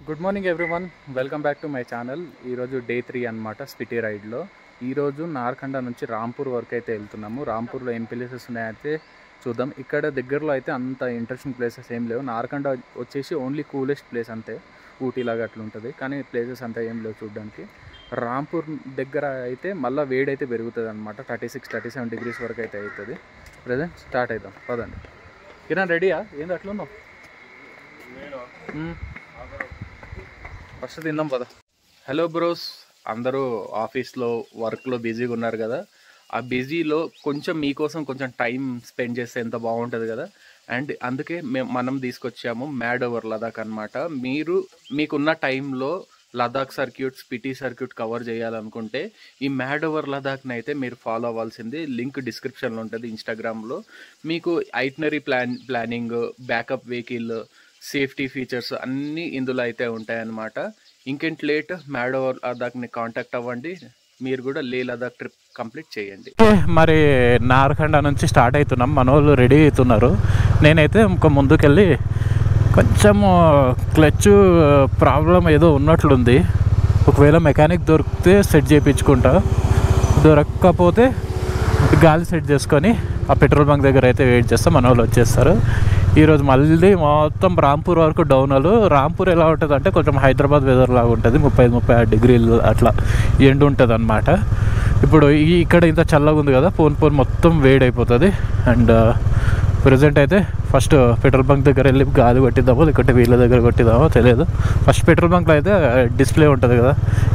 Good morning everyone, welcome back to my channel. ఈరోజు day 3 అనమాట స్పిటీ రైడ్లో. ఈరోజు నార్కండ నుంచి రాంపూర్ వరకు అయితే వెళ్తున్నాము. రాంపూర్లో ఏం ప్లేసెస్ ఉన్నాయైతే చూద్దాం. ఇక్కడ దగ్గరలో అయితే అంత ఇంట్రెస్టింగ్ ప్లేసెస్ ఏం లేవు. నార్కండ వచ్చేసి ఓన్లీ కూలెస్ట్ ప్లేస్ అంతే, ఊటీలాగా అట్లా ఉంటుంది. కానీ ప్లేసెస్ అంతా ఏం లేవు చూడడానికి. రాంపూర్ దగ్గర అయితే మళ్ళీ వేడి అయితే పెరుగుతుంది అనమాట. 36-37 డిగ్రీస్ వరకు అయితే అవుతుంది. ప్రజెంట్ స్టార్ట్ అవుతాం పదండి. కిరణ్ రెడీయా? ఏంది అట్లా ఉన్నావు? ఫస్ట్ తిందాం పద. హలో బ్రోస్, అందరూ ఆఫీస్లో వర్క్లో బిజీగా ఉన్నారు కదా. ఆ బిజీలో కొంచెం మీకోసం కొంచెం టైం స్పెండ్ చేస్తే ఎంత బాగుంటుంది కదా. అండ్ అందుకే మనం తీసుకొచ్చాము మ్యాడ్ ఓవర్ లదాఖ్ అనమాట. మీకున్న టైంలో Ladakh circuit, Spiti circuit cover చేయాలనుకుంటే ఈ మ్యాడ్ ఓవర్ లదాఖ్ని అయితే మీరు ఫాలో అవ్వాల్సింది. లింక్ డిస్క్రిప్షన్లో ఉంటుంది. ఇన్స్టాగ్రామ్లో మీకు itinerary planning, backup vehicle, safety features అన్నీ ఇందులో అయితే ఉంటాయన్నమాట. ఇంకేంటి లేట్, మ్యాడ్ ఓవర్ లదాఖ్ని కాంటాక్ట్ అవ్వండి. మీరు కూడా లే లదాఖ్ ట్రిప్ కంప్లీట్ చేయండి. మరి నార్కండ నుంచి స్టార్ట్ అవుతున్నాం. మన వాళ్ళు రెడీ అవుతున్నారు. నేనైతే ఇంకో ముందుకెళ్ళి కొంచెం క్లచ్ ప్రాబ్లం ఏదో ఉన్నట్లుంది. ఒకవేళ మెకానిక్ దొరికితే సెట్ చేయించుకుంటా, దొరకకపోతే గాలి సెట్ చేసుకొని ఆ పెట్రోల్ బంక్ దగ్గర అయితే వెయిట్ చేస్తాం. మన వాళ్ళు వచ్చేస్తారు. ఈరోజు మళ్ళీ మొత్తం రాంపూర్ వరకు డౌన్లు. రాంపూర్ ఎలా ఉంటుంది అంటే కొంచెం హైదరాబాద్ వెదర్ లాగా ఉంటుంది. 35-36 డిగ్రీలు అట్లా ఎండు ఉంటుంది అన్నమాట. ఇప్పుడు ఇక్కడ ఇంత చల్లగా ఉంది కదా, పోన్ మొత్తం వేడైపోతుంది. అండ్ ప్రజెంట్ అయితే ఫస్ట్ పెట్రోల్ బంక్ దగ్గర వెళ్ళి గాలి కొట్టిద్దామో లేకపోతే వీళ్ళ దగ్గర కొట్టిద్దామో తెలియదు. ఫస్ట్ పెట్రోల్ బంక్లో అయితే డిస్ప్లే ఉంటుంది కదా,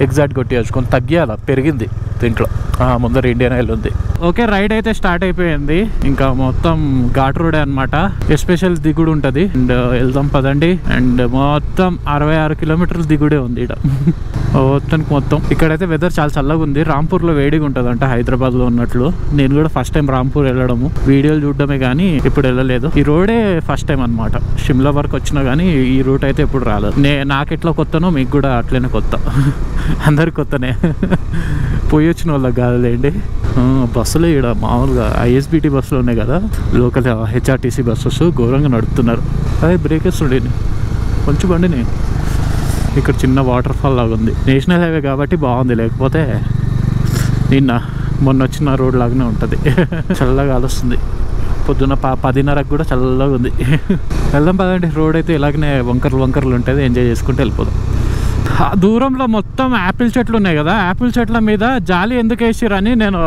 ఎగ్జాక్ట్ కొట్టించుకొని కొంచెం తగ్గియాల పెరిగింది దీంట్లో. ముందర ఇండియన్ ఆయిల్ ఉంది. ఓకే, రైడ్ అయితే స్టార్ట్ అయిపోయింది. ఇంకా మొత్తం ఘాట్ రోడే అనమాట. ఎస్పెషల్ దిగుడు ఉంటుంది. అండ్ వెళ్దాం పదండి. అండ్ మొత్తం 66 కిలోమీటర్లు దిగుడే ఉంది ఇక్కడ మొత్తం. ఇక్కడైతే వెదర్ చాలా చల్లగా ఉంది. రాంపూర్లో వేడిగా ఉంటుంది అంట, హైదరాబాద్లో ఉన్నట్లు. నేను కూడా ఫస్ట్ టైం రాంపూర్ వెళ్ళడము, వీడియోలు చూడడమే కానీ ఇప్పుడు వెళ్ళలేదు. ఈ రోడే ఫస్ట్ టైం అనమాట. షిమ్లా వరకు వచ్చినా కానీ ఈ రూట్ అయితే ఎప్పుడు రాలేదు. నాకు ఎట్లా కొత్తనో మీకు కూడా అట్లనే కొత్త, అందరికి కొత్తనే. పోయి వచ్చిన వాళ్ళకి కాదులేండి. బస్సులు ఇక్కడ మామూలుగా ఐఎస్బిటి బస్సులు ఉన్నాయి కదా, లోకల్ హెచ్ఆర్టీసీ బస్సెస్ ఘోరంగా నడుపుతున్నారు. అదే బ్రేకర్స్ ఉండేది కొంచెం బండిని. ఇక్కడ చిన్న వాటర్ ఫాల్ లాగా ఉంది. నేషనల్ హైవే కాబట్టి బాగుంది, లేకపోతే మొన్న వచ్చిన రోడ్ లాగానే ఉంటుంది. చల్లగా కాలుస్తుంది. పొద్దున్న 10:30కు కూడా చల్లగా ఉంది. వెళ్దాం పదండి. రోడ్ అయితే ఇలాగనే వంకర్లు ఉంటుంది. ఎంజాయ్ చేసుకుంటూ వెళ్ళిపోదాం. దూరంలో మొత్తం యాపిల్ చెట్లు ఉన్నాయి కదా, యాపిల్ చెట్ల మీద జాలి ఎందుకు వేసిరని నేను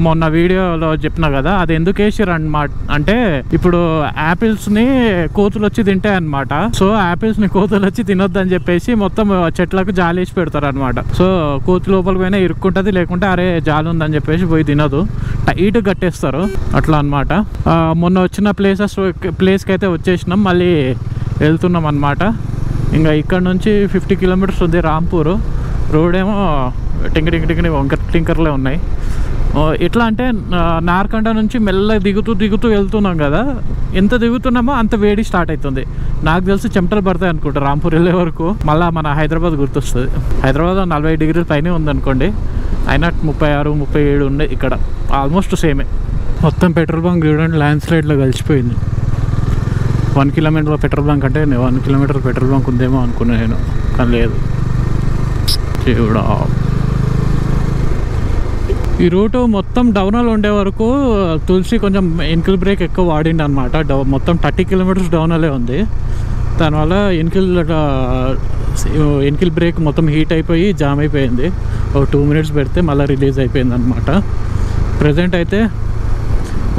మొన్న వీడియోలో చెప్పిన కదా. అది ఎందుకు వేసిరు అన్నమాట అంటే, ఇప్పుడు యాపిల్స్ని కోతులు వచ్చి తింటాయి అనమాట. సో యాపిల్స్ని కోతులు వచ్చి తినొద్దని చెప్పేసి మొత్తం చెట్లకు జాలి వేసి పెడతారు అనమాట. సో కోతి లోపలికి పోయినా ఇరుక్కుంటుంది, లేకుంటే అరే జాలి ఉందని చెప్పేసి పోయి తినదు, టైట్ కట్టేస్తారు అట్లా అనమాట. మొన్న వచ్చిన ప్లేస్కి అయితే వచ్చేసినాం, మళ్ళీ వెళ్తున్నాం అనమాట. ఇంకా ఇక్కడ నుంచి 50 కిలోమీటర్స్ ఉంది రాంపూర్. రోడ్ ఏమో టింకరి టింకర్లే ఉన్నాయి. ఎట్లా అంటే నార్కండ నుంచి మెల్లగా దిగుతూ వెళ్తున్నాం కదా. ఎంత దిగుతున్నామో అంత వేడి స్టార్ట్ అవుతుంది. నాకు తెలిసి చెమటలు పడతాయి అనుకుంటా రాంపూర్ వెళ్ళే వరకు. మళ్ళీ మన హైదరాబాద్ గుర్తొస్తుంది. హైదరాబాద్ 40 డిగ్రీల పైనే ఉందనుకోండి, అయినా 36-37 ఉన్నాయి ఇక్కడ. ఆల్మోస్ట్ సేమే. మొత్తం పెట్రోల్ బంక్ చూడండి, ల్యాండ్ స్లైడ్లో కలిసిపోయింది. 1 కిలోమీటర్ పెట్రోల్ బంక్ అంటే 1 కిలోమీటర్ పెట్రోల్ బంక్ ఉందేమో అనుకున్నా నేను, కానీ లేదు. చూడా ఈ రూటు మొత్తం డౌన్లో ఉండే వరకు తులసి కొంచెం ఎన్కిల్ బ్రేక్ ఎక్కువ వాడింది అనమాట. మొత్తం 30 కిలోమీటర్స్ డౌన్లే ఉంది. దానివల్ల ఎన్కిల్ బ్రేక్ మొత్తం హీట్ అయిపోయి జామ్ అయిపోయింది. ఒక 2 మినిట్స్ పెడితే మళ్ళీ రిలీజ్ అయిపోయింది అనమాట. ప్రజెంట్ అయితే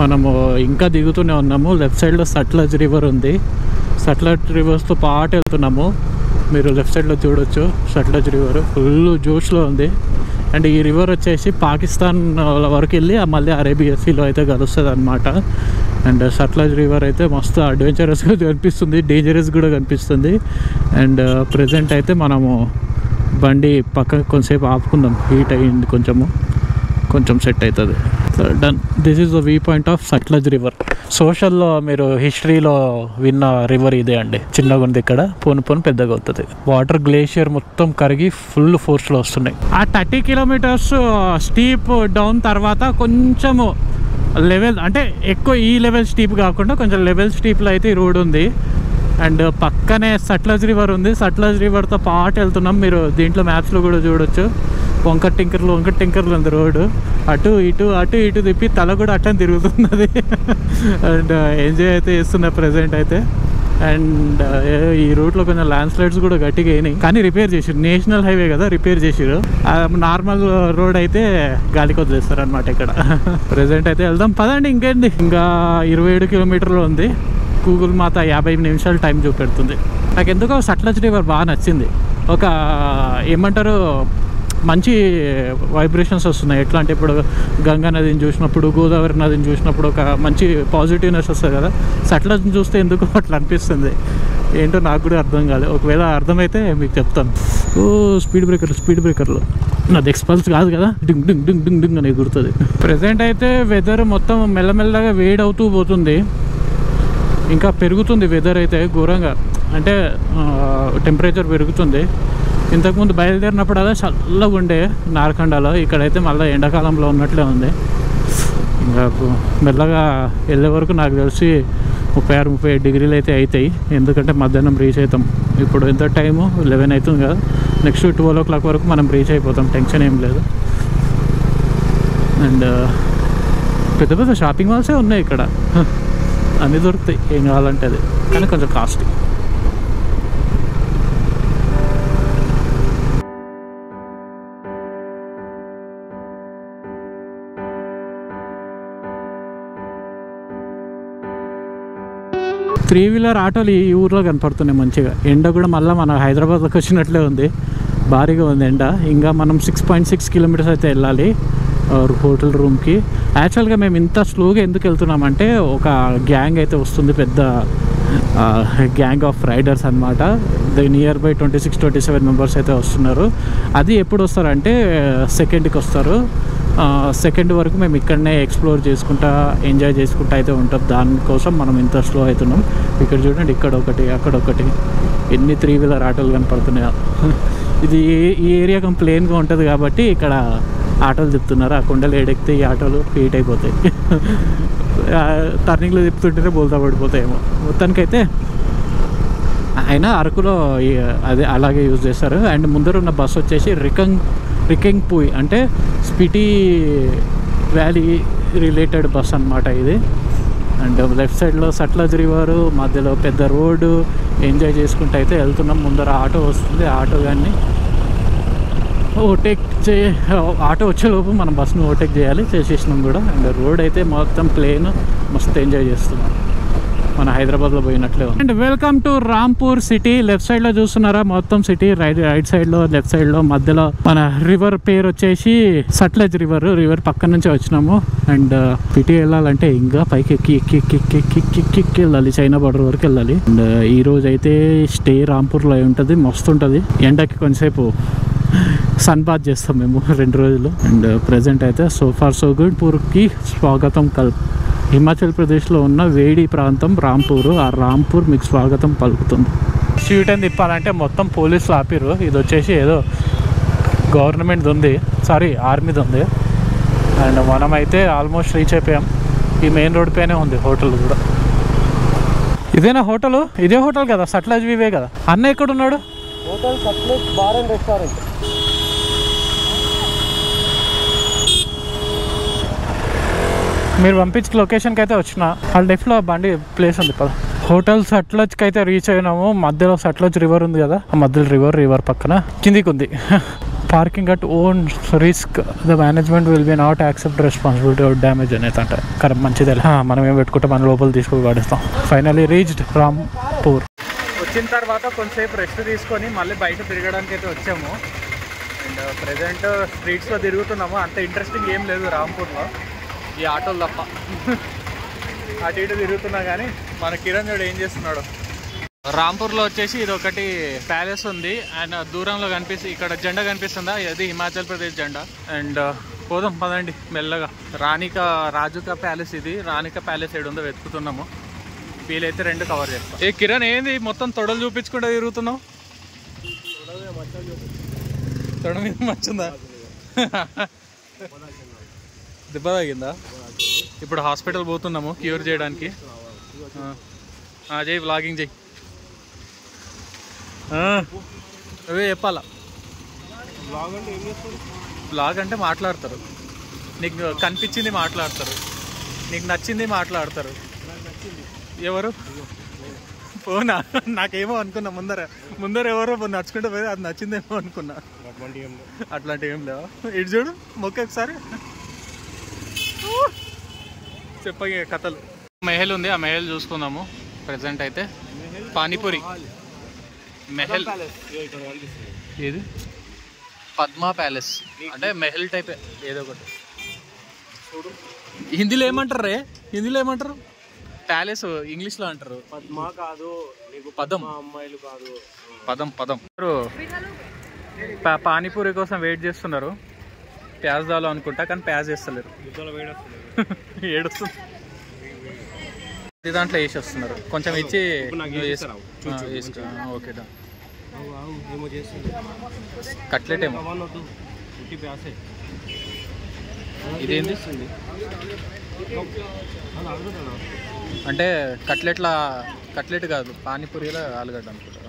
మనము ఇంకా దిగుతూనే ఉన్నాము. లెఫ్ట్ సైడ్లో సట్లజ్ రివర్ ఉంది. సట్లజ్ రివర్స్తో పాటు వెళ్తున్నాము. మీరు లెఫ్ట్ సైడ్లో చూడొచ్చు, సట్లజ్ రివర్ ఫుల్ జోష్లో ఉంది. అండ్ ఈ రివర్ వచ్చేసి పాకిస్తాన్ వరకు వెళ్ళి మళ్ళీ అరేబియా సీలో అయితే కలుస్తుంది అనమాట. అండ్ సట్లజ్ రివర్ అయితే మస్తు అడ్వెంచరస్గా కనిపిస్తుంది, డేంజరస్ కూడా కనిపిస్తుంది. అండ్ ప్రజెంట్ అయితే మనము బండి పక్కన కొంచెంసేపు ఆపుకుందాం, హీట్ అయ్యింది కొంచెం సెట్ అవుతుంది. Done. This is the view point of Sutlej river. సోషల్లో మీరు హిస్టరీలో విన్న రివర్ ఇదే అండి. చిన్నగా ఉంది ఇక్కడ, పోను పెద్దగా అవుతుంది. వాటర్ గ్లేషియర్ మొత్తం కరిగి ఫుల్ ఫోర్స్లో వస్తున్నాయి. ఆ 30 కిలోమీటర్స్ స్టీప్ డౌన్ తర్వాత కొంచెము లెవెల్, అంటే ఎక్కువ ఈ లెవెల్ స్టీప్ కాకుండా కొంచెం లెవెల్ స్టీప్లో అయితే ఈ రోడ్ ఉంది. అండ్ పక్కనే సట్లజ్ రివర్ ఉంది. సట్లజ్ రివర్తో పాటు వెళ్తున్నాం. మీరు దీంట్లో మ్యాప్స్లో కూడా చూడొచ్చు. వంకర టింకర్లు ఉంది రోడ్డు. అటు ఇటు తిప్పి తల కూడా అట్లా తిరుగుతున్నది. అండ్ ఎంజాయ్ అయితే చేస్తున్నా ప్రజెంట్ అయితే. అండ్ ఈ రూట్లో కొంచెం ల్యాండ్ స్లైడ్స్ కూడా గట్టిగా అయినాయి, కానీ రిపేర్ చేసారు. నేషనల్ హైవే కదా, రిపేర్ చేసారు. నార్మల్ రోడ్ అయితే గాలికి వదిలేస్తారు అనమాట ఇక్కడ. ప్రజెంట్ అయితే వెళ్దాం పదండి. ఇంకేంటి, ఇంకా 27 కిలోమీటర్లు ఉంది. గూగుల్ మాత 50 నిమిషాలు టైం చూపెడుతుంది. నాకు ఎందుకో సట్లజ్ రివర్ బాగా నచ్చింది. ఒక ఏమంటారు, మంచి వైబ్రేషన్స్ వస్తున్నాయి. ఎట్లా అంటే ఇప్పుడు గంగా నదిని చూసినప్పుడు, గోదావరి నదిని చూసినప్పుడు ఒక మంచి పాజిటివ్నెస్ వస్తుంది కదా. సట్లజ్ని చూస్తే ఎందుకు అట్లా అనిపిస్తుంది, ఏంటో నాకు కూడా అర్థం కాలేదు. ఒకవేళ అర్థమైతే మీకు చెప్తాను. ఓ స్పీడ్ బ్రేకర్లు నాది ఎక్స్పల్స్ కాదు కదా, డింగ్ డింగ్ డింగ్ డింగ్ డింగ్ అని ఎగురుతుంది. ప్రజెంట్ అయితే వెదర్ మొత్తం మెల్లమెల్లగా వేడి అవుతూ పోతుంది. ఇంకా పెరుగుతుంది వెదర్ అయితే ఘోరంగా, అంటే టెంపరేచర్ పెరుగుతుంది. ఇంతకుముందు బయలుదేరినప్పుడు అలా చల్లగా ఉండే నార్కండాలో, ఇక్కడైతే మళ్ళీ ఎండాకాలంలో ఉన్నట్లే ఉంది. ఇంకా మెల్లగా వెళ్ళే వరకు నాకు తెలిసి 36-37 డిగ్రీలు అయితే అవుతాయి. ఎందుకంటే మధ్యాహ్నం రీచ్ అవుతాం. ఇప్పుడు ఎంత టైము 11 అవుతుంది కదా, నెక్స్ట్ 12 o'clock వరకు మనం రీచ్ అయిపోతాం. టెన్షన్ ఏం లేదు. అండ్ పెద్ద పెద్ద షాపింగ్ మాల్సే ఉన్నాయి ఇక్కడ, అన్నీ దొరుకుతాయి ఏం కావాలంటే అది, కానీ కొంచెం కాస్ట్లీ. త్రీ వీలర్ ఆటోలు ఈ ఊర్లో కనపడుతున్నాయి మంచిగా. ఎండ కూడా మళ్ళీ మన హైదరాబాద్లోకి వచ్చినట్లే ఉంది, భారీగా ఉంది ఎండ. ఇంకా మనం 6.6 కిలోమీటర్స్ అయితే వెళ్ళాలి హోటల్ రూమ్కి. యాక్చువల్గా మేము ఇంత స్లోగా ఎందుకు వెళ్తున్నామంటే, ఒక గ్యాంగ్ అయితే వస్తుంది, పెద్ద గ్యాంగ్ ఆఫ్ రైడర్స్ అనమాట. నియర్ బై 26-27 మెంబర్స్ అయితే వస్తున్నారు. అది ఎప్పుడు వస్తారంటే సెకండ్కి వస్తారు. సెకండ్ వరకు మేము ఇక్కడనే ఎక్స్ప్లోర్ చేసుకుంటా, ఎంజాయ్ చేసుకుంటా అయితే ఉంటాం. దానికోసం మనం ఇంత స్లో అవుతున్నాం. ఇక్కడ చూడండి, ఇక్కడ ఒకటి, అక్కడ ఒకటి, ఎన్ని 3 వీలర్ ఆటోలు కనపడుతున్నాయో. ఇది ఈ ఏరియా ప్లెయిన్గా ఉంటుంది కాబట్టి ఇక్కడ ఆటోలు తిప్పుతున్నారు. ఆ కొండలు ఏడెక్కితే ఈ ఆటోలు హీట్ అయిపోతాయి. టర్నింగ్లో తిప్పుతుంటేనే బోల్తా పడిపోతాయేమో. మొత్తానికైతే అయినా అరకులో అదే అలాగే యూజ్ చేస్తారు. అండ్ ముందర ఉన్న బస్సు వచ్చేసి రికంగ్ పూయ్, అంటే స్పిటి వ్యాలీ రిలేటెడ్ బస్ అనమాట ఇది. అండ్ లెఫ్ట్ సైడ్లో సట్లజ్ రివరు, మధ్యలో పెద్ద రోడ్డు, ఎంజాయ్ చేసుకుంటూ అయితే వెళ్తున్నాం. ముందర ఆటో వస్తుంది, ఆటో కానీ ఆటో వచ్చేలోపు మనం బస్సును ఓవర్టేక్ చేయాలి. చేసేసినాం కూడా. అండ్ రోడ్ అయితే మొత్తం ప్లేన్, మస్తు ఎంజాయ్ చేస్తున్నాం, మన హైదరాబాద్లో పోయినట్లే ఉంది. And welcome to Rampur city. Left సైడ్లో చూస్తున్నారా మొత్తం సిటీ, రైట్ సైడ్లో, లెఫ్ట్ సైడ్లో, మధ్యలో మన రివర్ పేరు వచ్చేసి సట్లజ్ రివర్ పక్కన నుంచి వచ్చినాము. అండ్ సిటీ వెళ్ళాలంటే ఇంకా పైకి ఎక్కి వెళ్ళాలి, చైనా బార్డర్ వరకు వెళ్ళాలి. అండ్ ఈరోజు అయితే స్టే రాంపూర్లో ఉంటుంది, మస్తు ఉంటుంది. ఎండకి కొంచెంసేపు సన్ బాత్ చేస్తాం మేము 2 రోజులు. అండ్ ప్రజెంట్ అయితే సో ఫార్ సో గుడ్. పూర్కి స్వాగతం హిమాచల్ ప్రదేశ్లో ఉన్న వేడి ప్రాంతం రాంపూర్. ఆ రాంపూర్ మీకు స్వాగతం పలుకుతుంది. స్వీట్ అని తిప్పాలంటే మొత్తం పోలీసులు ఆపిరు. ఇది వచ్చేసి ఏదో గవర్నమెంట్ది ఉంది, సారీ ఆర్మీది ఉంది. అండ్ మనమైతే ఆల్మోస్ట్ రీచ్ అయిపోయాం. ఈ మెయిన్ రోడ్ పైనే ఉంది హోటల్ కూడా. ఇదేనా హోటల్? ఇదే హోటల్ కదా, సట్లజ్ వివే కదా. అన్న ఎక్కడున్నాడు? Hotel Sutlej bar and restaurant. మీరు పంపించిన లొకేషన్కి అయితే వచ్చిన, వాళ్ళ లెఫ్ట్లో బండి ప్లేస్ ఉంది కదా. హోటల్ సట్లజ్కి అయితే రీచ్ అయినాము. మధ్యలో సట్లజ్ రివర్ ఉంది కదా, ఆ మధ్యలో రివర్ పక్కన కిందికి ఉంది. Parking at own risk, the management will be not accept responsibility of damage అనేది అంట. కరెక్ట్, మంచిదే. మనం ఏం పెట్టుకుంటే మన లోపల తీసుకొని పడేస్తాం. Finally reached Rampur. వచ్చిన తర్వాత కొంచెంసేపు రెస్ట్ తీసుకొని మళ్ళీ బయట తిరగడానికి అయితే వచ్చాము. అండ్ ప్రజెంట్ స్ట్రీట్స్లో తిరుగుతున్నాము. అంత ఇంట్రెస్టింగ్ ఏం లేదు రాంపూర్లో, ఈ ఆటోలు తప్ప. అటు ఇటు తిరుగుతున్నా కానీ మన కిరణ్ చూడు ఏం చేస్తున్నాడు. రాంపూర్లో వచ్చేసి ఇది ఒకటి ప్యాలెస్ ఉంది. అండ్ దూరంలో ఇక్కడ జెండా కనిపిస్తుందా, ఇది హిమాచల్ ప్రదేశ్ జెండా. అండ్ పోదాం పదండి మెల్లగా. రాజుకా ప్యాలెస్ ఇది. రాణికా ప్యాలెస్ ఏడు ఉందో వెతుకుతున్నాము. వీలైతే 2 కవర్ చేస్తాం. ఏ కిరణ్ ఏంది మొత్తం తొడలు చూపించుకుంటూ తిరుగుతున్నావు? తొడ మీద మచ్చుందా? దెబ్బ తగిందా? ఇప్పుడు హాస్పిటల్ పోతున్నాము క్యూర్ చేయడానికి. చేయి, వ్లాగింగ్ చేయి. అవే చెప్పాలా. బ్లాగ్ అంటే ఏం చేస్తారు? బ్లాగ్ అంటే మాట్లాడతారు, నీకు కనిపించింది మాట్లాడతారు, నీకు నచ్చింది మాట్లాడతారు. ఎవరు పోనా? నాకేమో అనుకున్నా ముందర ఎవరో నడుచుకుంటే పోయి అది నచ్చిందేమో అనుకున్నా. అట్లాంటివి ఏం లేవా? ఇటు చూడు మొక్క ఒకసారి చెప్పగే కథలు. మెహల్ ఉంది, ఆ మెహల్ చూసుకుందాము. ప్రెసెంట్ అయితే పానీపూరి మెహల్. ఏది? పద్మా ప్యాలెస్ అంటే మెహల్ టైప్ ఏదో ఒకటి. హిందీలో ఏమంటారు రే? హిందీలో ఏమంటారు? ప్యాలెస్ ఇంగ్లీష్లో అంటారు. పద్మా కాదు, పదం. అమ్మాయిలు కాదు, పదం. పానీపూరి కోసం వెయిట్ చేస్తున్నారు. ప్యాజ్ దాలో అనుకుంటా, కానీ ప్యాజ్ వేస్తలేరు. ఏడుస్తుంది. దాంట్లో వేసి వస్తున్నారు. కొంచెం ఇచ్చి ఓకే. కట్లెట్ ఏమో ఇదేంటి అంటే కట్లెట్ కాదు, పానీపూరిలో ఆలుగడ్డ అనుకుంటా.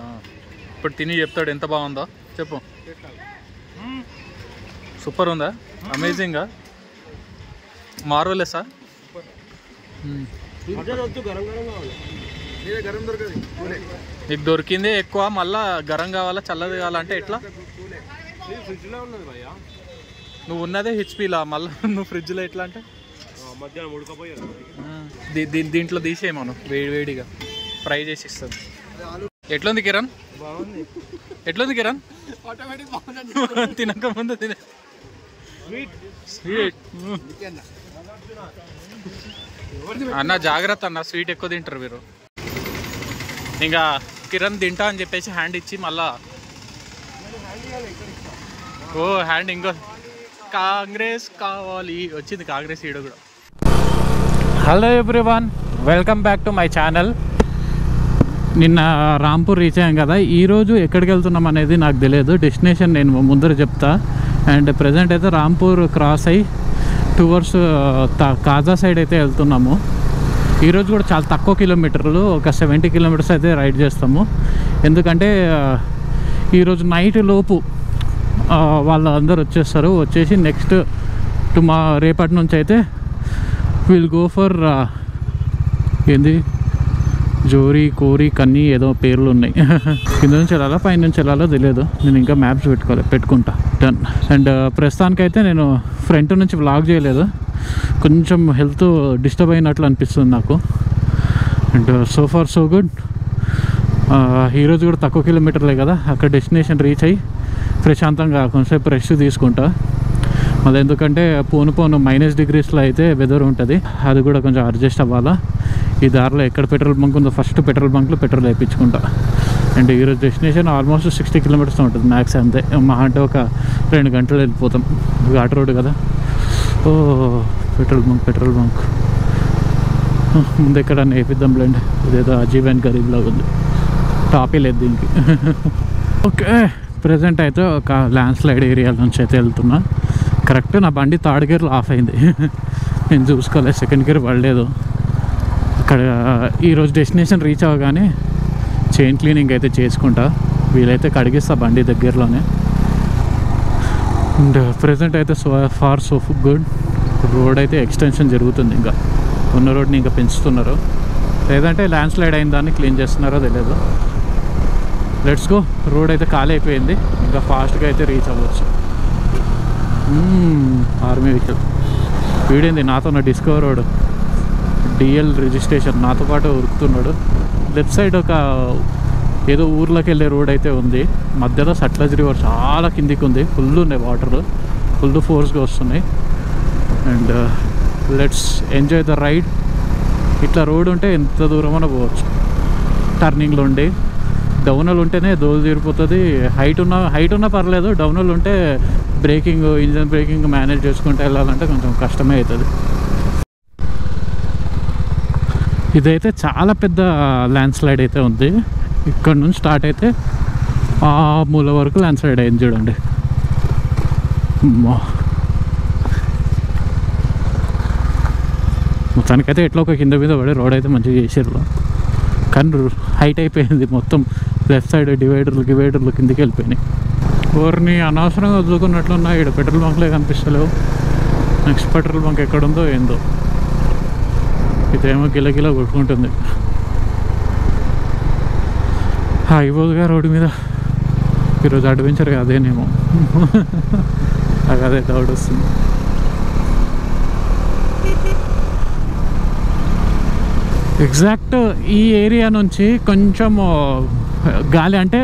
ఇప్పుడు తిని చెప్తాడు ఎంత బాగుందో. చెప్పు. సూపర్ ఉందా? అమేజింగా? మార్వెలెస్సా? నీకు దొరికిందే ఎక్కువ, మళ్ళా గరం కావాలా చల్లది కావాలంటే ఎట్లా? నువ్వు ఉన్నదే హెచ్పీలా, మళ్ళీ నువ్వు ఫ్రిడ్జ్లో ఎట్లా అంటే? దీంట్లో తీసేయమను, వేడిగా ఫ్రై చేసి ఇస్తుంది. ఎట్లుంది కిరణ్? ఎట్లుంది కిరణ్? తినక ముందు తినే స్వీట్ అన్న, జాగ్రత్త అన్న, స్వీట్ ఎక్కువ తింటారు మీరు. ఇంకా కిరణ్ తింటా అని చెప్పేసి హ్యాండ్ ఇచ్చి మళ్ళా హ్యాండ్ ఇంకో కాంగ్రెస్ కావాలి వచ్చింది. కాంగ్రెస్ ఈడ కూడా. Hello everyone, welcome back to my channel. నిన్న రాంపూర్ రీచ్ అయ్యాం కదా. ఈరోజు ఎక్కడికి వెళ్తున్నాం అనేది నాకు తెలియదు. డెస్టినేషన్ నేను ముందర చెప్తా. అండ్ ప్రజెంట్ అయితే రాంపూర్ క్రాస్ అయ్యి టువర్డ్స్ కాజా సైడ్ అయితే వెళ్తున్నాము. ఈరోజు కూడా చాలా తక్కువ కిలోమీటర్లు, ఒక 70 కిలోమీటర్స్ అయితే రైడ్ చేస్తాము. ఎందుకంటే ఈరోజు నైట్ లోపు వాళ్ళందరూ వచ్చేసి నెక్స్ట్ రేపటి నుంచి అయితే విల్ గో ఫర్ ఏంది జోరీ కోరి కన్నీ ఏదో పేర్లు ఉన్నాయి. కింద నుంచి వెళ్ళాలా పైన నుంచి వెళ్ళాలో తెలియదు. నేను ఇంకా మ్యాప్స్ పెట్టుకుంటా. డన్. అండ్ ప్రస్తుతానికైతే నేను ఫ్రంట్ నుంచి వ్లాగ్ చేయలేదు, కొంచెం హెల్త్ డిస్టర్బ్ అయినట్లు అనిపిస్తుంది నాకు. And so far so good. ఈరోజు కూడా తక్కువ కిలోమీటర్లే కదా, అక్కడ డెస్టినేషన్ రీచ్ అయ్యి ప్రశాంతంగా కొంచెంసేపు రెస్ట్ తీసుకుంటా. మళ్ళీ ఎందుకంటే పోను -డిగ్రీస్లో అయితే వెదర్ ఉంటుంది, అది కూడా కొంచెం అడ్జస్ట్ అవ్వాలా. ఈ దారిలో ఎక్కడ పెట్రోల్ బంక్ ఉందో ఫస్ట్ పెట్రోల్ బంక్లో పెట్రోల్ వేయించుకుంటా. అండ్ ఈరోజు డెస్టినేషన్ ఆల్మోస్ట్ 60 కిలోమీటర్స్ ఉంటుంది మ్యాక్స్, అంతే. మా అంటే ఒక 2 గంటలు వెళ్ళిపోతాం. ఘాట్ రోడ్ కదా. పెట్రోల్ బంక్ ముందు ఎక్కడన్నా వేపిద్దాంలేండి. ఇదేదో అజీబ్ అండ్ గరీబ్ లాగా ఉంది, టాపే లేదు దీనికి. ఓకే, ప్రజెంట్ అయితే ఒక ల్యాండ్ స్లైడ్ ఏరియా నుంచి అయితే వెళ్తున్నా. కరెక్ట్ నా బండి థర్డ్ గేర్లో ఆఫ్ అయింది. నేను చూసుకోలేదు, సెకండ్ గేర్ పడలేదు. అక్కడ ఈరోజు డెస్టినేషన్ రీచ్ అవ్వగానే చైన్ క్లీనింగ్ అయితే చేసుకుంటా, వీలైతే కడిగిస్తా బండి దగ్గరలోనే. అండ్ ప్రజెంట్ అయితే సో గుడ్. రోడ్ అయితే ఎక్స్టెన్షన్ జరుగుతుంది, ఇంకా ఉన్న రోడ్ని ఇంకా పెంచుతున్నారు, లేదంటే ల్యాండ్ స్లైడ్ అయిన దాన్ని క్లీన్ చేస్తున్నారో తెలియదు. Let's go. రోడ్ అయితే ఖాళీ అయిపోయింది, ఇంకా ఫాస్ట్గా అయితే రీచ్ అవ్వచ్చు. ఆర్మీ వెహికల్ వీడింది నాతో, నా డిస్కవర్ రోడ్ డిఎల్ రిజిస్ట్రేషన్ నాతో పాటు ఉరుకుతున్నాడు. లెఫ్ట్ సైడ్ ఒక ఏదో ఊర్లోకి వెళ్ళే రోడ్ అయితే ఉంది, మధ్యలో సట్లజ్ రివర్ చాలా కిందికి ఉంది, ఫుల్ ఉన్నాయి వాటర్, ఫుల్ ఫోర్స్గా వస్తున్నాయి. And let's enjoy the ride. ఇట్లా రోడ్ ఉంటే ఎంత దూరమైనా పోవచ్చు. టర్నింగ్లో ఉండి డౌన్లు ఉంటేనే దోలు తీరిపోతుంది. హైట్ ఉన్నా పర్లేదు, డౌన్లు ఉంటే ఇంజన్ బ్రేకింగ్ మేనేజ్ చేసుకుంటూ వెళ్ళాలంటే కొంచెం కష్టమే అవుతుంది. ఇదైతే చాలా పెద్ద ల్యాండ్ స్లైడ్ అయితే ఉంది. ఇక్కడ నుంచి స్టార్ట్ అయితే ఆ మూల వరకు ల్యాండ్ స్లైడ్ అయింది చూడండి. మొత్తానికైతే ఎట్లా ఒక కింద మీద పడి రోడ్ అయితే మంచిగా చేసారు, కానీ హైట్ అయిపోయింది మొత్తం. లెఫ్ట్ సైడ్ డివైడర్లు కిందికి వెళ్ళిపోయినాయి. ఊరిని అనవసరంగా వదులుకున్నట్లున్నా ఇక్కడ పెట్రోల్ బంక్లే కనిపిస్తలేవు. నెక్స్ట్ పెట్రోల్ బంక్ ఎక్కడుందో ఏందో. ఇదేమో గిలగిలా కొట్టుకుంటుంది. ఆగిపోదుగా రోడ్డు మీద. ఈరోజు అడ్వెంచర్ అదేనేమో. నాకు అదే డౌట్ వస్తుంది. ఎగ్జాక్ట్ ఈ ఏరియా నుంచి కొంచెం గాలి, అంటే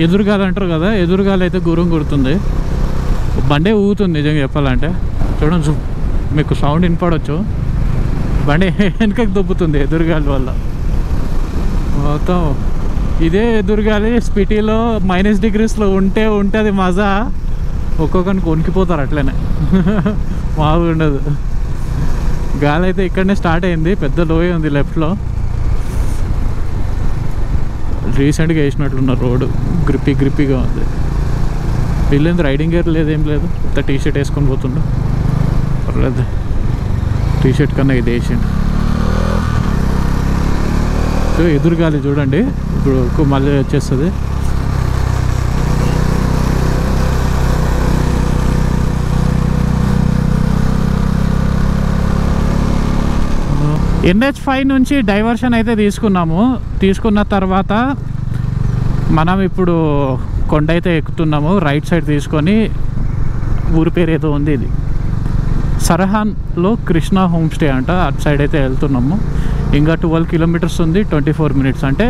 ఎదురుగాలి అంటారు కదా, ఎదురుగాలి అయితే గురం కొడుతుంది. బండే ఊగుతుంది నిజంగా చెప్పాలంటే. చూడండి, మీకు సౌండ్ వినపడవచ్చు. బండి వెనకకి దొబ్బుతుంది ఎదురుగాలి వల్ల. మొత్తం ఇదే ఎదురుగాలి స్పిటీలో -డిగ్రీస్లో ఉంటే అది మజా. ఒక్కొక్కరికి వణికిపోతారు అట్లనే. మామూలుగా ఉండదు. గాలి అయితే ఇక్కడనే స్టార్ట్ అయింది. పెద్ద లోయ ఉంది లెఫ్ట్లో. రీసెంట్గా వేసినట్లున్నారు రోడ్డు. గ్రిప్పీగా ఉంది. వీళ్ళేంది రైడింగ్ గేర్ లేదేం లేదు. కొత్త టీషర్ట్ వేసుకొని పోతుండు. పర్లేదు, టీషర్ట్ కన్నా ఇది వేసిండు. ఎదురుగాలి చూడండి, ఇప్పుడు మళ్ళీ వచ్చేస్తుంది. NH5 నుంచి డైవర్షన్ అయితే తీసుకున్న తర్వాత మనం ఇప్పుడు కొండ అయితే ఎక్కుతున్నాము. రైట్ సైడ్ తీసుకొని, ఊరి పేరు ఏదో ఉంది, ఇది సరహాన్లో కృష్ణ హోమ్ స్టే అంట. అటు సైడ్ అయితే వెళ్తున్నాము. ఇంకా 12 కిలోమీటర్స్ ఉంది. 24 మినిట్స్ అంటే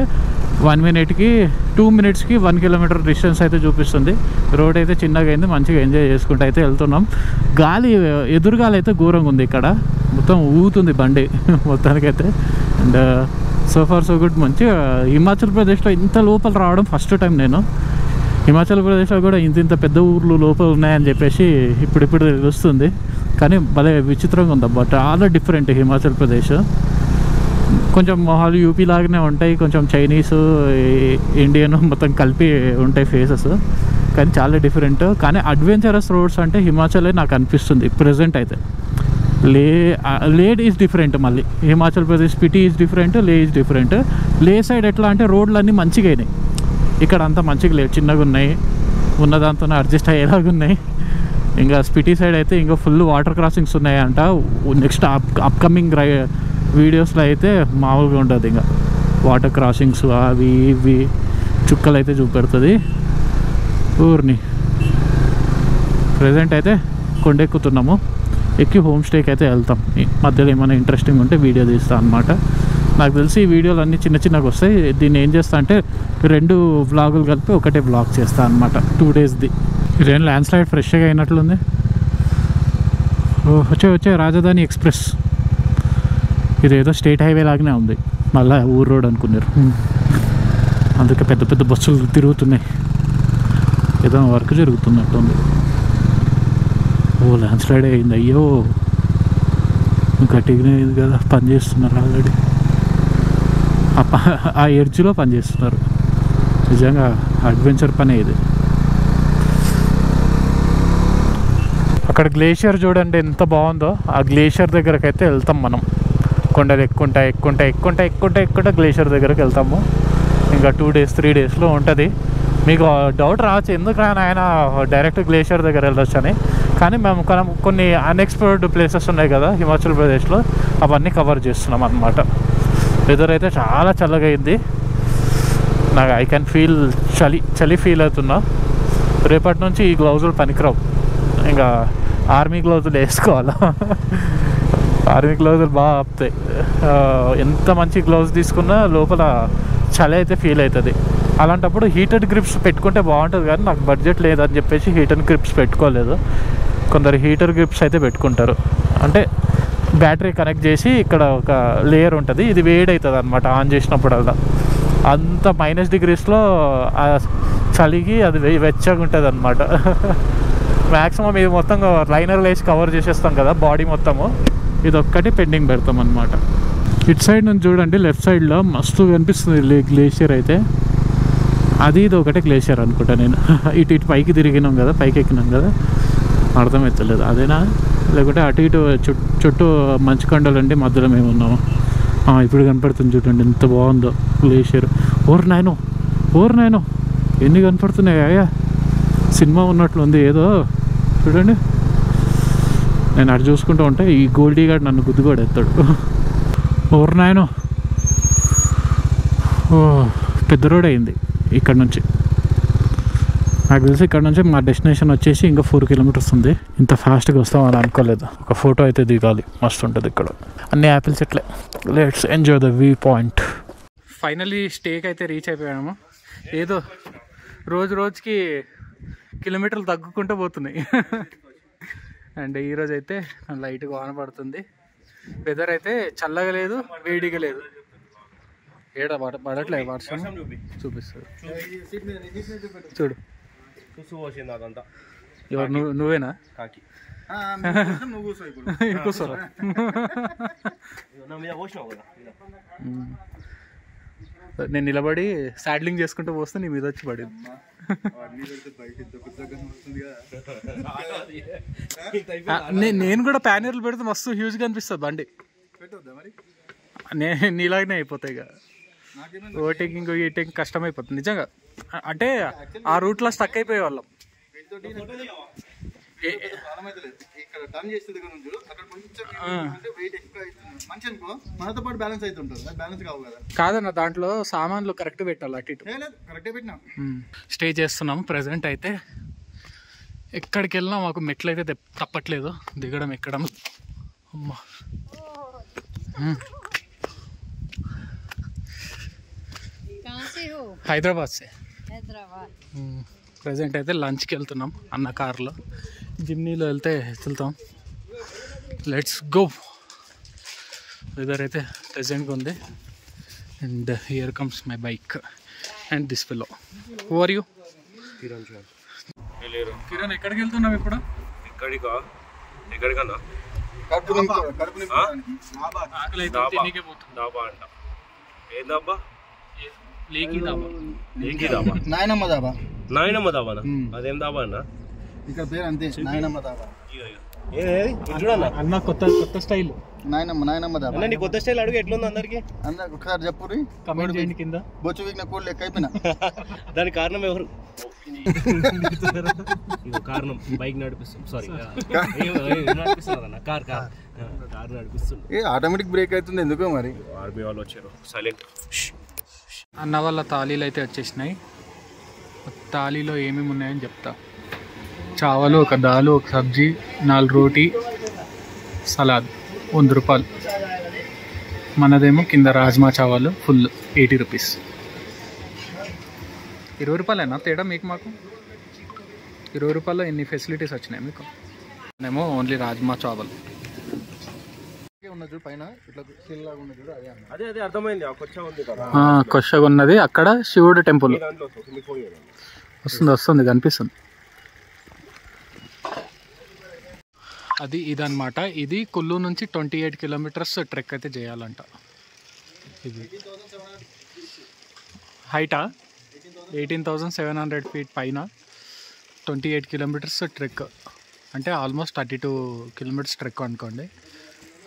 1 మినిట్కి 2 మినిట్స్కి 1 కిలోమీటర్ డిస్టెన్స్ అయితే చూపిస్తుంది. రోడ్ అయితే చిన్నగా అయింది. మంచిగా ఎంజాయ్ చేసుకుంటూ అయితే వెళ్తున్నాం. గాలి, ఎదురుగాలి అయితే ఘోరంగా ఉంది. ఇక్కడ మొత్తం ఊగుతుంది బండి మొత్తానికైతే. And so far so good. మంచిగా హిమాచల్ ప్రదేశ్లో ఇంత లోపల రావడం ఫస్ట్ టైం నేను. హిమాచల్ ప్రదేశ్లో కూడా ఇంత పెద్ద ఊర్లు లోపల ఉన్నాయని చెప్పేసి ఇప్పుడు తెలుస్తుంది. కానీ భలే విచిత్రంగా ఉంది అబ్బా. చాలా డిఫరెంట్ హిమాచల్ ప్రదేశ్. కొంచెం మొహాలు యూపీ లాగానే ఉంటాయి. కొంచెం చైనీస్, ఇండియన్ మొత్తం కలిపి ఉంటాయి ఫేసెస్. కానీ చాలా డిఫరెంట్. కానీ అడ్వెంచరస్ రోడ్స్ అంటే హిమాచలే నాకు అనిపిస్తుంది ప్రెజెంట్ అయితే. Laid is different. మళ్ళీ హిమాచల్ ప్రదేశ్ స్పిటీ ఈజ్ డిఫరెంట్, లే ఈజ్ డిఫరెంట్. లే సైడ్ ఎట్లా అంటే రోడ్లు అన్నీ మంచిగా అయినాయి. ఇక్కడ అంతా మంచిగా లేవు, చిన్నగా ఉన్నాయి. ఉన్నదాంతో అడ్జస్ట్ అయ్యేలాగా ఉన్నాయి. ఇంకా స్పిటీ సైడ్ అయితే ఇంకా ఫుల్ వాటర్ క్రాసింగ్స్ ఉన్నాయంట. నెక్స్ట్ అప్కమింగ్ వీడియోస్లో అయితే మామూలుగా ఉంటుంది. ఇంకా వాటర్ క్రాసింగ్స్ అవి ఇవి చుక్కలు అయితే చూపెడుతుంది ఊరిని. ప్రజెంట్ అయితే కొండెక్కుతున్నాము. ఎక్కి హోమ్ స్టేకి అయితే వెళ్తాం. మధ్యలో ఏమైనా ఇంట్రెస్టింగ్ ఉంటే వీడియో తీస్తాను అనమాట. నాకు తెలిసి ఈ వీడియోలు అన్నీ చిన్నగా వస్తాయి. దీన్ని ఏం చేస్తా అంటే 2 వ్లాగులు కలిపి ఒకటే వ్లాగ్ చేస్తాను అనమాట, 2 డేస్ది. ఇదేం ల్యాండ్ స్లైడ్ ఫ్రెష్గా అయినట్లుంది. వచ్చే రాజధాని ఎక్స్ప్రెస్. ఇదేదో స్టేట్ హైవే లాగానే ఉంది. మళ్ళీ ఊరు రోడ్ అనుకున్నారు. అందుకే పెద్ద పెద్ద బస్సులు తిరుగుతున్నాయి. ఏదో వర్క్ జరుగుతున్నట్టుంది. ల్యాండ్ స్లైడ్ అయింది. అయ్యో, గట్టిగానే అయింది కదా. పని చేస్తున్నారు ఆల్రెడీ. ఆ ఎడ్జ్లో పని చేస్తున్నారు. నిజంగా అడ్వెంచర్ పనే ఇది. అక్కడ గ్లేషియర్ చూడండి ఎంత బాగుందో. ఆ గ్లేషియర్ దగ్గరకు అయితే వెళ్తాం మనం. కొండలు ఎక్కుంటా గ్లేషియర్ దగ్గరకు వెళ్తాము. ఇంకా 2 డేస్ 3 డేస్లో ఉంటుంది. మీకు డౌట్ రావచ్చు, ఎందుకు ఆయన డైరెక్ట్ గ్లేషియర్ దగ్గర వెళ్ళొచ్చు అని. కానీ మేము కొన్ని అన్ఎక్స్ప్లోర్డ్ ప్లేసెస్ ఉన్నాయి కదా హిమాచల్ ప్రదేశ్లో, అవన్నీ కవర్ చేస్తున్నాం అన్నమాట. వెదర్ అయితే చాలా చల్లగా అయింది. నాకు ఐ కెన్ ఫీల్ చలి ఫీల్ అవుతున్నా. రేపటి నుంచి ఈ గ్లౌజులు పనికిరావు. ఇంకా ఆర్మీ గ్లౌజులు వేసుకోవాలా. ఆర్మీ గ్లౌజులు బాగా ఆపుతాయి. ఎంత మంచి గ్లౌజ్ తీసుకున్నా లోపల చలి అయితే ఫీల్ అవుతుంది. అలాంటప్పుడు హీటెడ్ గ్రిప్స్ పెట్టుకుంటే బాగుంటుంది. కానీ నాకు బడ్జెట్ లేదని చెప్పేసి హీటెడ్ గ్రిప్స్ పెట్టుకోలేదు. కొందరు హీటర్ గ్రిప్స్ అయితే పెట్టుకుంటారు. అంటే బ్యాటరీ కనెక్ట్ చేసి ఇక్కడ ఒక లేయర్ ఉంటుంది, ఇది వేడి అవుతుంది అనమాట ఆన్ చేసినప్పుడల్లా. అంత -డిగ్రీస్లో ఆ చలికి అది వెచ్చగా ఉంటుంది అనమాట. మ్యాక్సిమం ఇది మొత్తం లైనర్లు వేసి కవర్ చేసేస్తాం కదా బాడీ మొత్తము. ఇది ఒక్కటి పెండింగ్ పెడతాం అనమాట. ఇటు సైడ్ నుంచి చూడండి, లెఫ్ట్ సైడ్లో మస్తు కనిపిస్తుంది గ్లేషియర్ అయితే. అది ఇది ఒకటే గ్లేషియర్ అనుకుంటా నేను. ఇటు పైకి తిరిగినాం కదా, పైకి ఎక్కినాం కదా, అర్థమవుతలేదు అదేనా లేకుంటే అటు ఇటు చుట్టూ మంచు కొండలు అండి, మధ్యలో మేము ఉన్నాము. ఇప్పుడు కనపడుతుంది చూడండి ఎంత బాగుందో గ్లేషియర్. ఓర్ నాయను ఓర్ నేను ఎన్ని కనపడుతున్నాయా, సినిమా ఉన్నట్లుంది ఏదో. చూడండి, నేను అటు చూసుకుంటూ ఉంటే ఈ గోల్డీ గార్డ్ నన్ను గుద్దుకోడు ఎత్తాడు. ఓర్ నాయను, ఓ పెద్ద రోడ్ అయింది ఇక్కడ నుంచి. నాకు తెలిసి ఇక్కడ నుంచి మా డెస్టినేషన్ వచ్చేసి ఇంకా 4 కిలోమీటర్స్ ఉంది. ఇంత ఫాస్ట్గా వస్తామని అనుకోలేదు. ఒక ఫోటో అయితే దిగాలి, మస్తు ఉంటుంది ఇక్కడ. అన్ని యాపిల్ చెట్లే. Let's enjoy the view point. Finally స్టేకి అయితే రీచ్ అయిపోయాము. ఏదో రోజుకి కిలోమీటర్లు తగ్గుకుంటూ పోతున్నాయి. అండ్ ఈరోజు అయితే లైట్గా వాన పడుతుంది. వెదర్ అయితే చల్లగా లేదు, వేడిగా లేదు. ఏడ పడట్లేదు వర్షం. చూపిస్తాడు చూడు. ఎవరు నువ్వేనా? కూర్చోరా. నేను నిలబడి సాడ్లింగ్ చేసుకుంటూ పోస్తే నీ మీద వచ్చి పడింది. నేను కూడా ప్యానర్లు పెడితే మస్తు హ్యూజ్గా అనిపిస్తుంది బండి. నీలాగనే అయిపోతాయి ఇక. ఓవర్టేకింగ్ ఈటింగ్ కష్టం అయిపోతుంది నిజంగా. అంటే ఆ రూట్లో స్టక్ అయిపోయే వాళ్ళం. కాదన్న దాంట్లో సామాన్లు కరెక్ట్ పెట్టాలి. అటు ఇటు స్టే చేస్తున్నాము ప్రెసెంట్ అయితే. ఎక్కడికి వెళ్ళినా మాకు మెట్లు అయితే తప్పట్లేదు, దిగడం ఎక్కడం. అమ్మా హైదరాబాద్ సే. ప్రజెంట్ అయితే లంచ్కి వెళ్తున్నాం అన్న కార్లో. జిమ్నీలో వెళ్తాం. Let's go. వెదర్ అయితే ప్రెజెంట్గా ఉంది. And here comes my bike and this fellow. Who are you? Kiran, ఎక్కడికి వెళ్తున్నాం ఇప్పుడు? ఎక్కడికన్నా ఆకలి అయితే తినకే పోతుంది. నాయనమ్మ దాబా. నాయనమ్మ దాబానా? అదేం దాబా అన్న? ఇక్కడ పేరు అంతే, నాయనమ్మ దాబా. అన్న కొత్త స్టైల్. నాయనమ్మ దాబా. నీ కొత్త స్టైల్ అడుగు ఎట్లుంది అందరికి? అందరికి ఒకసారి చెప్పు. కమెంట్ చేయండి కింద. బొచ్చు వీగిన కోళ్ళు లెక్క అయిపోయినా. దానికి కారణం ఎవరు? కారణం బైక్ నడిపిస్తుంది. సారీ, నడిపిస్తున్నా. కార్ నడిపిస్తుంది. ఆటోమేటిక్ బ్రేక్ అవుతుంది ఎందుకో మరి. ఆర్మీ వాళ్ళు వచ్చారు. సైలెంట్. అన్న వాళ్ళ తాళీలు అయితే వచ్చేసినాయి. తాళీలో ఏమేమి ఉన్నాయని చెప్తా. చావలు, ఒక దాలు, ఒక సబ్జీ, 4 రోటీ, సలాద్, 100 రూపాయలు. మనదేమో కింద రాజ్మా చావలు ఫుల్ 80 రూపీస్. 20 రూపాయలేనా తేడా మీకు? మాకు 20 రూపాయల్లో ఎన్ని ఫెసిలిటీస్ వచ్చినాయి మీకు? ఏమో ఓన్లీ రాజ్మా చావల్. అదే అర్థమైంది. కొత్తగా ఉన్నది అక్కడ శివుడు టెంపుల్. వస్తుంది కనిపిస్తుంది. అది ఇదన్నమాట. ఇది కుల్లు నుంచి 28 కిలోమీటర్స్ ట్రెక్ అయితే చేయాలంట. ఇది హైటా 18,700 ఫీట్ పైన 28 కిలోమీటర్స్ ట్రెక్. అంటే ఆల్మోస్ట్ 32 కిలోమీటర్స్ ట్రెక్ అనుకోండి.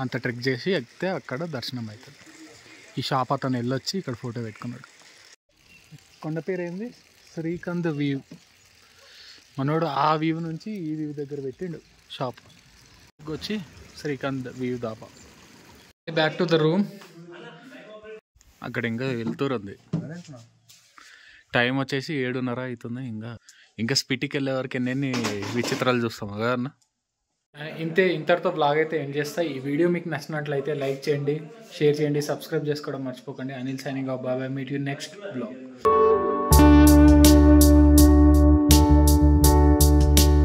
అంత ట్రెక్ చేసి ఎక్కితే అక్కడ దర్శనం అవుతుంది. ఈ షాప్ అతను వెళ్ళొచ్చి ఇక్కడ ఫోటో పెట్టుకున్నాడు. కొండ పేరు ఏంది? శ్రీకాంత్ వ్యూ. మనోడు ఆ వ్యూ నుంచి ఈ వ్యూ దగ్గర పెట్టిండు షాప్. వచ్చి Srikanth view dhaba. Back to the room. అక్కడ ఇంకా వెళ్తుంది. టైం వచ్చేసి 7:30 అవుతుంది. ఇంకా స్పిటికి వెళ్ళే వరకు ఎన్ని విచిత్రాలు చూస్తాము కదా అన్న. ఇంతటితో బ్లాగ్ అయితే ఎండ్ చేస్తా. ఈ వీడియో మీకు నచ్చినట్లయితే లైక్ చేయండి, షేర్ చేయండి, సబ్స్క్రైబ్ చేసుకోవడం మర్చిపోకండి. Anil signing off. Bye. Meet you next blog.